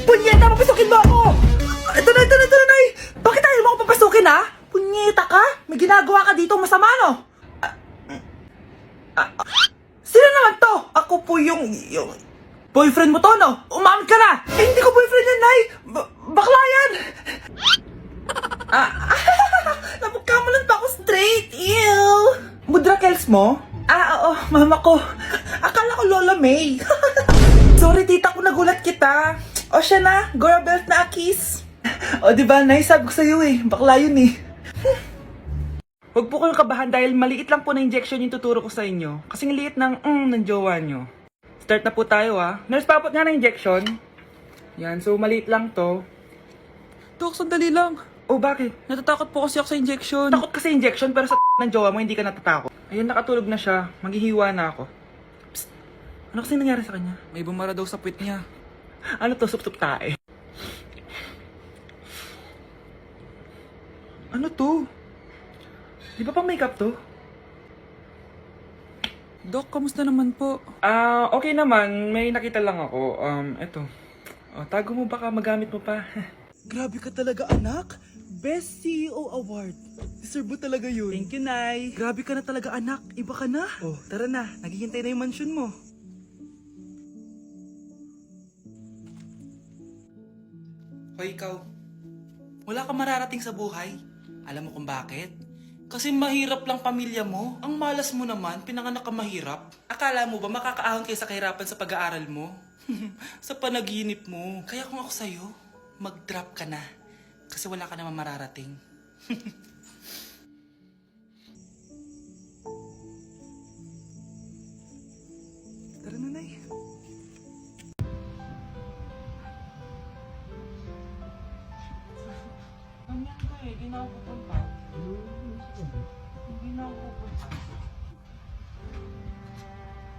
Punyeta, papasukin mo ako! Ito na, Nay! Bakit ayaw mo ako papasukin, ha? Punyeta ka? May ginagawa ka dito, masama, no? Sino naman to? Ako po yung boyfriend mo to, no? Umamin ka na! Eh, hindi ko boyfriend yan, Nay! Bakla yan! Napagkamalan pa ako straight, ew! Mudra Kels mo? Oo, mama ko. Akala ko Lola May. Sorry, tita ko, nagulat kita. O siya na, Gora Belt na Akis. O diba, Nay, sabi ko sa'yo eh. Bakla yun eh. Huwag po kayong kabahan dahil maliit lang po na injection yung tuturo ko sa inyo. Kasing liit ng jowa nyo. Start na po tayo Nurse, papot nga na injection. Yan, so maliit lang to. Dok, sandali lang. Oh, bakit? Natatakot po kasi ako sa injection. Takot kasi injection pero sa ng jowa mo hindi ka natatakot. Ayun, nakatulog na siya. Maghihiwa na ako. Psst. Ano kasi nangyari sa kanya? May bumara daw sa puwit niya. Ano to? Sup-sup tae. Ano to? Di ba pang makeup to? Dok, kamusta naman po? Okay naman. May nakita lang ako. Eto. Tago mo baka magamit mo pa. Grabe ka talaga, anak. Best CEO Award. Deserve mo talaga yun. Thank you, Nay. Grabe ka na talaga, anak. Iba ka na. Oh, tara na. Naghihintay na yung mansion mo. Hoy, ikaw. Wala ka mararating sa buhay. Alam mo kung bakit? Kasi mahirap lang pamilya mo. Ang malas mo naman, pinanganak ka mahirap. Akala mo ba makakaahon kayo sa kahirapan sa pag-aaral mo? Sa panaginip mo. Kaya kung ako sa'yo, mag-drop ka na. Kasi wala ka naman mararating. Tara na, Nay. Ganyan ko eh, di na ako pupunta. Hindi na ako pupunta.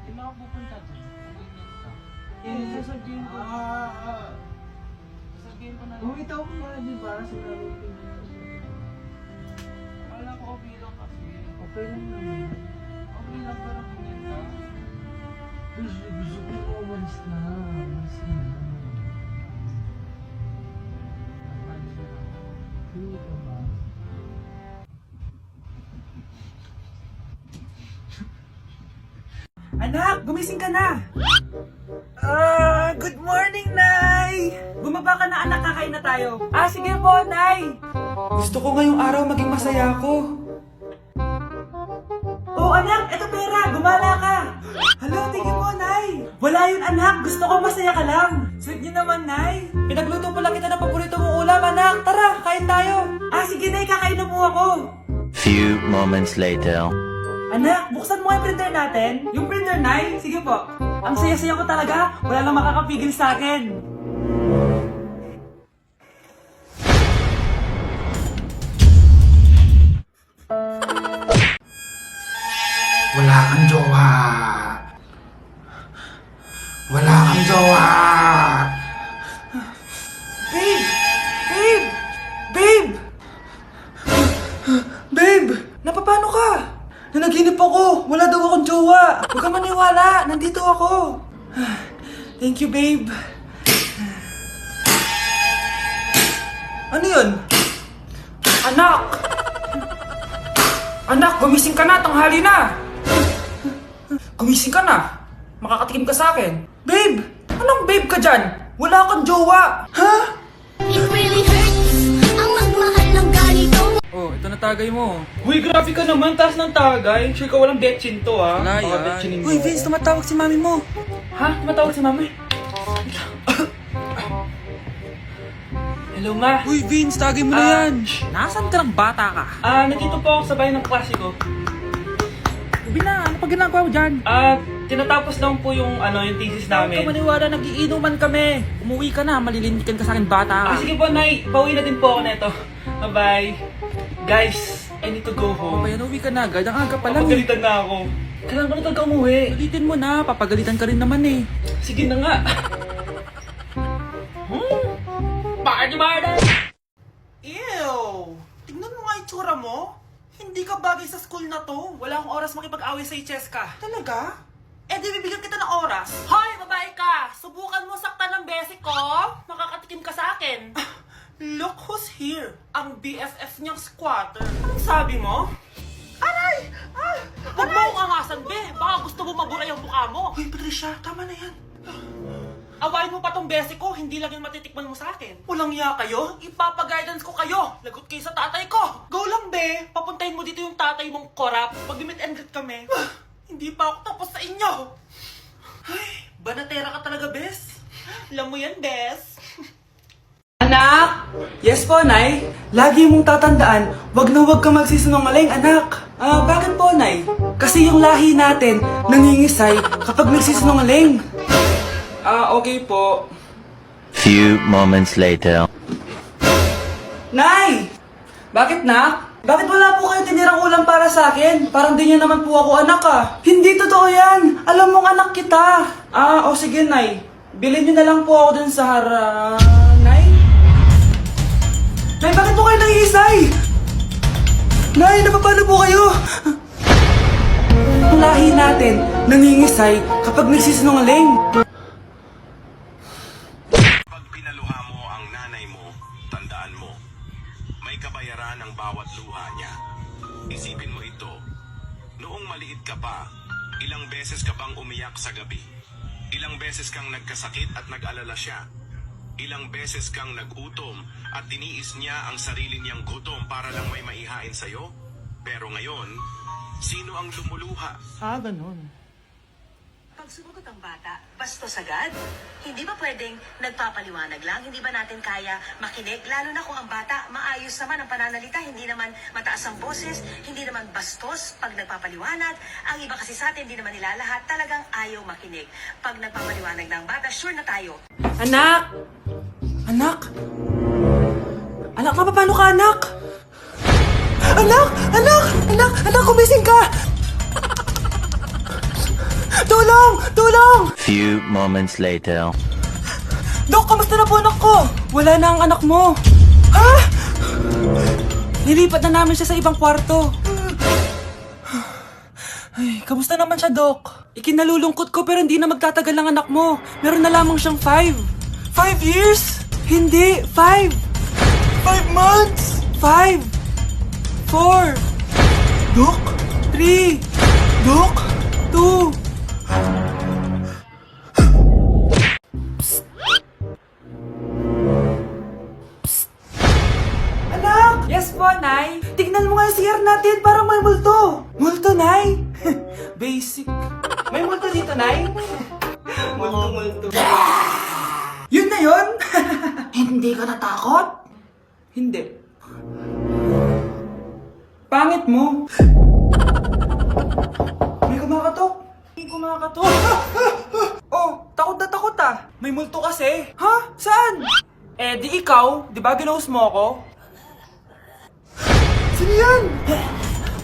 Hindi na ako pupunta dun. Ganyan ka. Sasabihin ko. Sasabihin ko na lang. Bumitaw ko nga din para sa gagawin. Wala ko okay lang kasi. Okay lang naman. Okay lang pero ganyan ka. Gusto ko na umalis na. Umalis na. Hindi ka ba? Anak, gumising ka na! Good morning, Nay! Bumaba ka na, anak, kakain na tayo. Sige po, Nay! Gusto ko ngayong araw maging masaya ako. Oh, anak, eto pera, gumala ka! Hala, tingin mo, Nay! Wala yun, anak, gusto ko masaya ka lang. Sweet niyo naman, Nay. Pinagluto pa lang kita ng paborito mong ulam, anak. Tara, kain tayo. Sige, Nay, kakain na po ako. Few moments later. Anak, buksan mo yung printer natin. Yung printer, Nay? Sige po. Ang saya-saya ko talaga. Wala lang makakapigil sa akin. Wala kang jowa. Wala kang jowa. Babe! Babe! Babe! Babe! Napapano ka? Nanaginip ako. Wala daw akong jowa. Huwag ka maniwala. Nandito ako. Thank you, babe. Ano yun? Anak! Anak, gumising ka na. Tanghali na. Gumising ka na. Makakatikim ka sa akin. Babe! Anong babe ka dyan? Wala kang jowa. Ha? It really hurts ang magmahal ng ganito. Oh, ito na tagay mo. Uy, grabe ka naman. Taas ng tagay. Sure ka walang betchin to, ha? Wala Baka yan. betchinin mo. Uy, Vince, tumatawag si mami mo. Ha? Tumatawag si mami? Hello, ma. Uy, Vince, tagay mo na yan. Nasaan ka ng bata ka? Nandito po ako sa bahay ng klase ko. Sabi na, ano pa ginagawa mo dyan? Tinatapos lang po yung, yung thesis Huwag ka namin. maniwala, nagiinuman kami. Umuwi ka na, malilintikan ka sa akin bata. Sige po, Nay. Pauwi na din po ako neto. Bye-bye. Guys, I need to go home. Bayan, uwi ka na agad. Ang aga pa lang eh. Papagalitan na ako. Kailangan ko na talaga umuwi. Ulitin mo na, papagalitan ka rin naman eh. Sige na nga. Party! Ew! Tingnan mo nga itsura mo. Hindi ka bagay sa school na to. Wala akong oras makipag-away sa Cheska. Talaga? Eh di bibigyan kita ng oras. Hoy, babae ka! Subukan mo saktan ng basic ko. Makakatikim victim ka sa akin. Look who's here. Ang BFF niyang squatter. Anong sabi mo? Aray! Huwag mo akong angasan, be. Baka gusto mo mabura yung mukha mo. Uy, Patricia, tama na yan. Awayin mo pa tong besi ko, hindi lang yung matitikman mo sa akin. Walang iya kayo? Ipapag-guidance ko kayo. Lagot kayo sa tatay ko. Go lang, be. Papuntahin mo dito yung tatay mong korap. Mag-meet and greet kami. Hindi pa ako tapos sa inyo. Ay, banatera ka talaga, bes. Alam mo yan, Bes. Anak! Yes po, Nay. Lagi mong tatandaan, wag na wag ka magsisinungaling, anak. Bakit po, Nay? Kasi yung lahi natin nangingisay kapag nagsisinungaling. Okay po. Few moments later. Nay! Bakit, Nak? Bakit wala po kayo tinirang ulam para sa akin? Parang di niyo naman po ako anak, ah. Hindi totoo yan! Alam mong anak kita! Sige, Nay. Bilhin niyo na lang po ako dun sa Nay? Nay, bakit po kayo nangiisay? Nay, napapano po kayo? Ang lahi natin nangingisay kapag nagsisinungaling. Pag pinaluha mo ang nanay mo, tandaan mo, may kabayaran ang bawat luha niya. Isipin mo ito, noong maliit ka pa, ilang beses ka bang umiyak sa gabi? Ilang beses kang nagkasakit at nag-alala siya? Ilang beses kang nagutom at tiniis niya ang sarili niyang gutom para lang may maihain sa'yo? Pero ngayon, sino ang lumuluha? Ganun. Pag sumagot ang bata, bastos agad? Hindi ba pwedeng nagpapaliwanag lang? Hindi ba natin kaya makinig? Lalo na kung ang bata, maayos naman ang pananalita, hindi naman mataas ang boses, hindi naman bastos pag nagpapaliwanag. Ang iba kasi sa atin, hindi naman nila lahat talagang ayaw makinig. Pag nagpapaliwanag ng bata, sure na tayo. Anak! Anak! Anak, paano ka, anak? Anak! Anak! Anak! Anak, kumising ka! Tulong! Tulong! Few moments later. Dok, kamusta na po anak ko? Wala na ang anak mo. Ha? Nilipat na namin siya sa ibang kwarto. Ay, kamusta naman siya, Dok? Ikinalulungkot ko pero hindi na magtatagal ang anak mo. Meron na lamang siyang 5. 5 years? Hindi, 5. 5 months? 5. 4. Dok? 3. Dok? 2. Anak! Yes po, Nay. Tignan mo nga yung CR natin, parang may multo. Multo, Nay? Basic. May multo dito, Nay? Multo. Yun na yun? Hindi ka natakot? Hindi. Pangit mo. May kumakatok. May kumakatok. Oh, takot na takot ah. May multo kasi. Ha? Saan? Di ikaw, di ba ginost mo ako? Sino yan?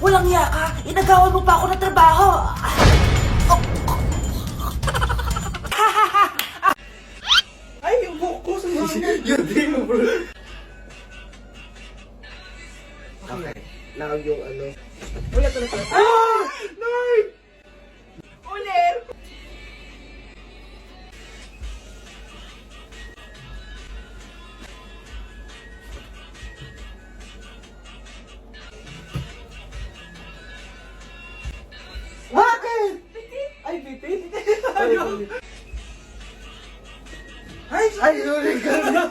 Walang iya ka. Inagawan mo pa ako ng trabaho. Ay, yung buhok ko sa Yun din mo, bro. Okay. Now yung ano. Ulit. Nay! Ulit! Bakit? Ay, pipi? Ay, sorry ka na.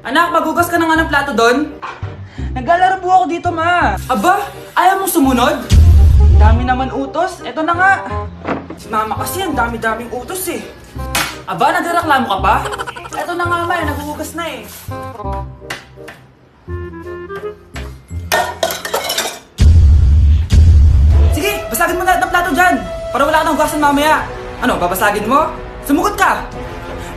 Anak, magugas ka na nga ng plato doon? Naglalaro po ako dito, ma. Aba, ayaw mong sumunod? Dami naman utos. Eto na nga. Si mama kasi, ang dami-daming utos eh. Aba, nagreklamo ka pa? Eto na nga, ma. Nagugugas na eh. Sige, basagin mo na lahat ng plato dyan. Para wala ka nang hugasan mamaya. Ano, babasagin mo? Sumugot ka!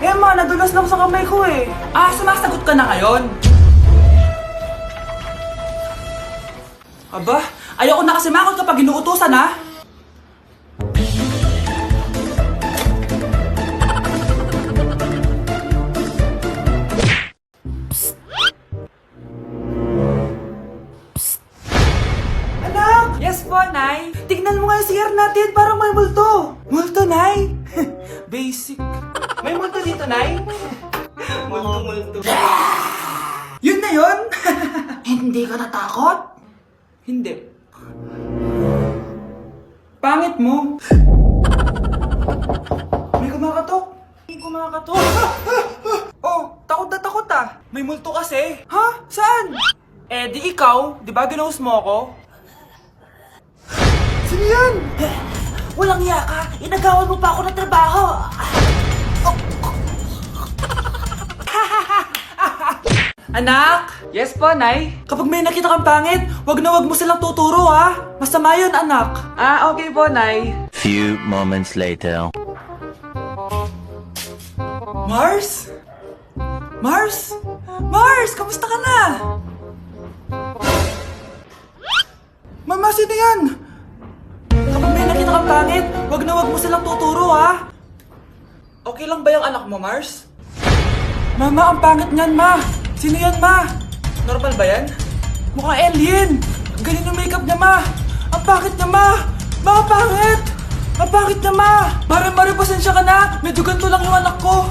Eh ma, nadulas lang sa kamay ko eh. Sumasagot ka na ngayon? Aba, ayoko na kasi makot kapag inuutosan ha. May multo dito, Nay? Multo. Yun na yun? Hindi ka natakot? Hindi. Pangit mo. May kumakatok. Oh, takot na takot ah. May multo kasi. Ha? Saan? Eh, di ikaw. Di ba ginose mo ako? Sino yan? Walang iya ka! Inagawan mo pa ako ng trabaho! Anak! Yes po, Nay? Kapag may nakita kang pangit, wag mo silang tuturo, ha? Masama yun, anak. Ah, okay po, Nay. Few moments later. Mars? Mars? Mars, kamusta ka na? Mama, sino yan? Kapag may nakita kang pangit, wag mo silang tuturo, ha? Okay lang ba yung anak mo, Mars? Mama, ang pangit niyan, Ma. Sino yan, Ma? Normal ba yan? Mukhang alien. Ganyan yung makeup niya, Ma. Ang pangit niya, Ma. Ma, ang pangit. Ang pangit niya, Ma. Mare, pasensya ka na. Medyo ganito lang yung anak ko.